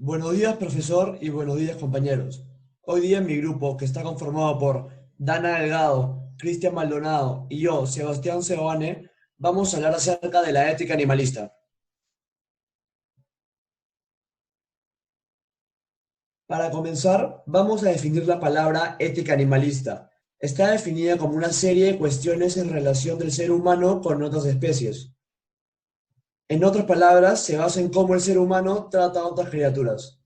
Buenos días, profesor, y buenos días, compañeros. Hoy día en mi grupo, que está conformado por Dana Delgado, Cristian Maldonado y yo, Sebastián Seoane, vamos a hablar acerca de la ética animalista. Para comenzar, vamos a definir la palabra ética animalista. Está definida como una serie de cuestiones en relación del ser humano con otras especies. En otras palabras, se basa en cómo el ser humano trata a otras criaturas.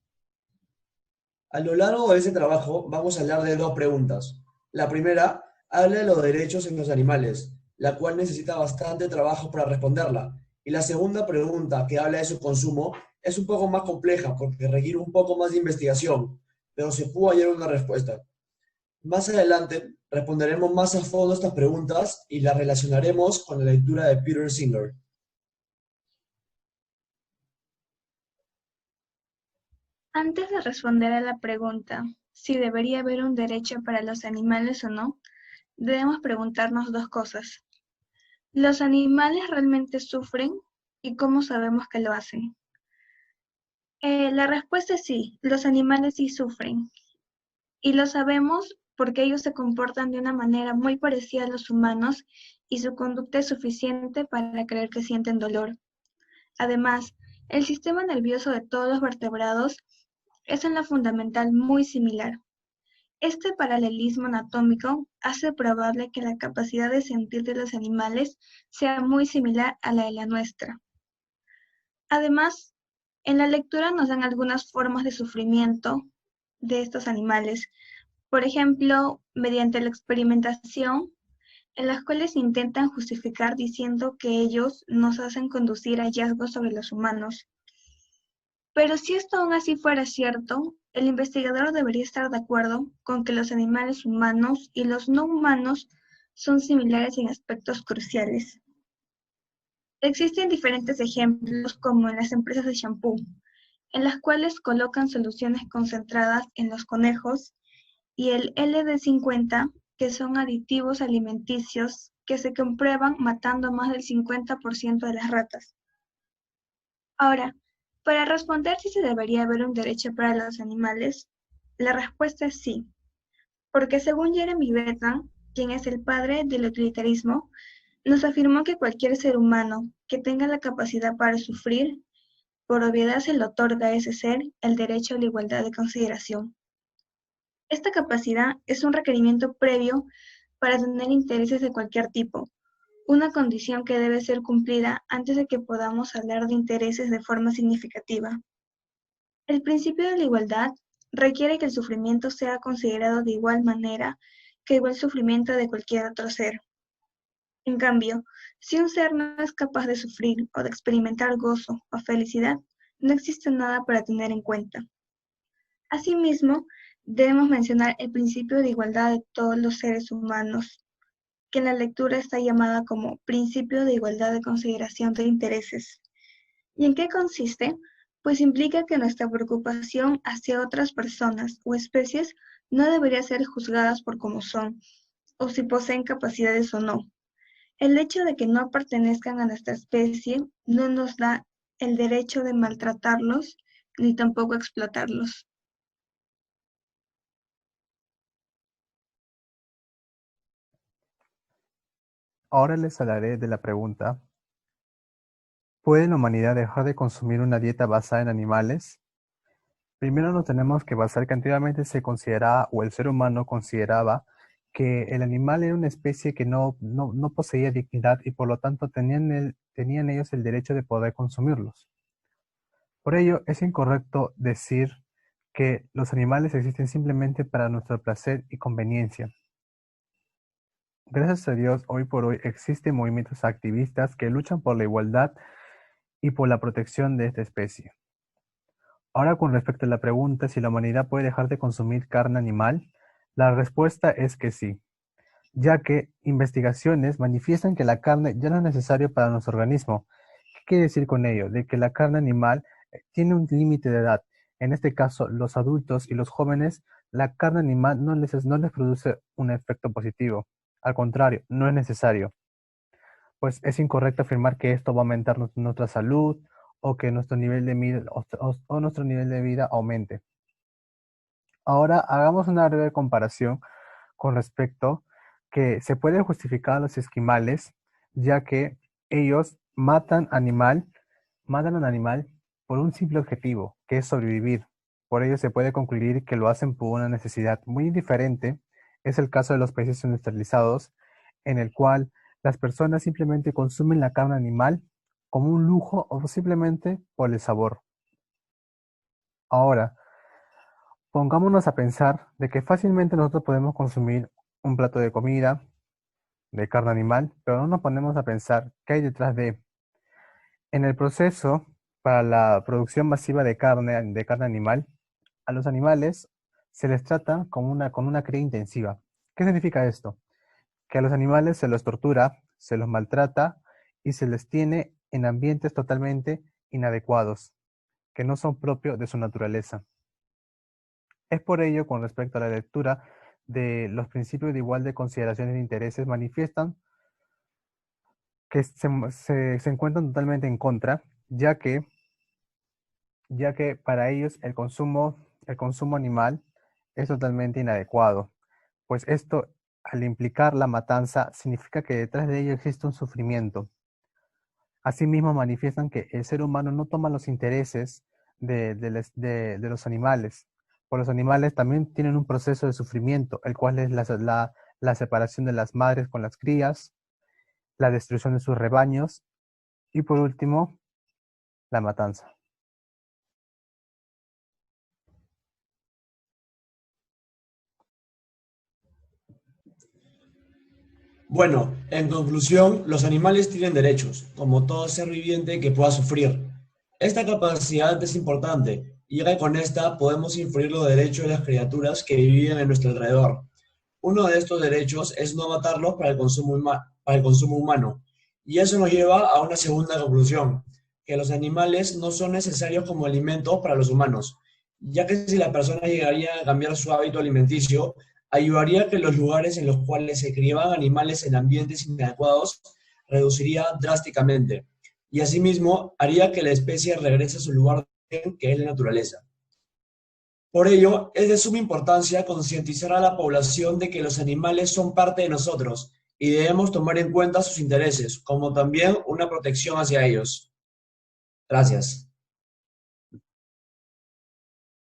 A lo largo de ese trabajo vamos a hablar de dos preguntas. La primera habla de los derechos en los animales, la cual necesita bastante trabajo para responderla. Y la segunda pregunta, que habla de su consumo, es un poco más compleja porque requiere un poco más de investigación, pero se pudo hallar una respuesta. Más adelante responderemos más a fondo estas preguntas y las relacionaremos con la lectura de Peter Singer. Antes de responder a la pregunta si debería haber un derecho para los animales o no, debemos preguntarnos dos cosas. ¿Los animales realmente sufren y cómo sabemos que lo hacen? La respuesta es sí, los animales sí sufren y lo sabemos porque ellos se comportan de una manera muy parecida a los humanos y su conducta es suficiente para creer que sienten dolor. Además, el sistema nervioso de todos los vertebrados es en lo fundamental muy similar. Este paralelismo anatómico hace probable que la capacidad de sentir de los animales sea muy similar a la de la nuestra. Además, en la lectura nos dan algunas formas de sufrimiento de estos animales, por ejemplo, mediante la experimentación, en las cuales intentan justificar diciendo que ellos nos hacen conducir hallazgos sobre los humanos. Pero si esto aún así fuera cierto, el investigador debería estar de acuerdo con que los animales humanos y los no humanos son similares en aspectos cruciales. Existen diferentes ejemplos, como en las empresas de champú, en las cuales colocan soluciones concentradas en los conejos y el LD50, que son aditivos alimenticios que se comprueban matando más del 50% de las ratas. Ahora, para responder si se debería haber un derecho para los animales, la respuesta es sí, porque según Jeremy Bentham, quien es el padre del utilitarismo, nos afirmó que cualquier ser humano que tenga la capacidad para sufrir, por obviedad se le otorga a ese ser el derecho a la igualdad de consideración. Esta capacidad es un requerimiento previo para tener intereses de cualquier tipo, una condición que debe ser cumplida antes de que podamos hablar de intereses de forma significativa. El principio de la igualdad requiere que el sufrimiento sea considerado de igual manera que igual sufrimiento de cualquier otro ser. En cambio, si un ser no es capaz de sufrir o de experimentar gozo o felicidad, no existe nada para tener en cuenta. Asimismo, debemos mencionar el principio de igualdad de todos los seres humanos, que en la lectura está llamada como principio de igualdad de consideración de intereses. ¿Y en qué consiste? Pues implica que nuestra preocupación hacia otras personas o especies no debería ser juzgadas por cómo son, o si poseen capacidades o no. El hecho de que no pertenezcan a nuestra especie no nos da el derecho de maltratarlos ni tampoco explotarlos. Ahora les hablaré de la pregunta: ¿puede la humanidad dejar de consumir una dieta basada en animales? Primero nos tenemos que basar que antiguamente se consideraba, o el ser humano consideraba, que el animal era una especie que no poseía dignidad y por lo tanto tenían ellos el derecho de poder consumirlos. Por ello, es incorrecto decir que los animales existen simplemente para nuestro placer y conveniencia. Gracias a Dios, hoy por hoy existen movimientos activistas que luchan por la igualdad y por la protección de esta especie. Ahora, con respecto a la pregunta si la humanidad puede dejar de consumir carne animal, la respuesta es que sí, ya que investigaciones manifiestan que la carne ya no es necesaria para nuestro organismo. ¿Qué quiere decir con ello? De que la carne animal tiene un límite de edad. En este caso, los adultos y los jóvenes, la carne animal no les produce un efecto positivo. Al contrario, no es necesario. Pues es incorrecto afirmar que esto va a aumentar nuestra salud o que nuestro nivel de vida, o nuestro nivel de vida aumente. Ahora hagamos una breve comparación con respecto que se puede justificar a los esquimales, ya que ellos matan al animal por un simple objetivo, que es sobrevivir. Por ello se puede concluir que lo hacen por una necesidad. Muy diferente es el caso de los países industrializados, en el cual las personas simplemente consumen la carne animal como un lujo o simplemente por el sabor. Ahora, pongámonos a pensar de que fácilmente nosotros podemos consumir un plato de comida, de carne animal, pero no nos ponemos a pensar qué hay detrás de. En el proceso para la producción masiva de carne animal, a los animales se les trata con una cría intensiva. ¿Qué significa esto? Que a los animales se los tortura, se los maltrata y se les tiene en ambientes totalmente inadecuados, que no son propios de su naturaleza. Es por ello, con respecto a la lectura de los principios de igual de consideraciones de intereses, manifiestan que se encuentran totalmente en contra, ya que para ellos el consumo animal es totalmente inadecuado, pues esto, al implicar la matanza, significa que detrás de ello existe un sufrimiento. Asimismo, manifiestan que el ser humano no toma los intereses de los animales. Pues los animales también tienen un proceso de sufrimiento, el cual es la separación de las madres con las crías, la destrucción de sus rebaños y, por último, la matanza. Bueno, en conclusión, los animales tienen derechos, como todo ser viviente que pueda sufrir. Esta capacidad es importante, y ya que con esta podemos influir los derechos de las criaturas que viven en nuestro alrededor. Uno de estos derechos es no matarlos para el consumo humano. Y eso nos lleva a una segunda conclusión, que los animales no son necesarios como alimentos para los humanos, ya que si la persona llegaría a cambiar su hábito alimenticio, ayudaría a que los lugares en los cuales se criaban animales en ambientes inadecuados reduciría drásticamente. Y asimismo haría que la especie regrese a su lugar de origen, que es la naturaleza. Por ello, es de suma importancia concientizar a la población de que los animales son parte de nosotros y debemos tomar en cuenta sus intereses, como también una protección hacia ellos. Gracias.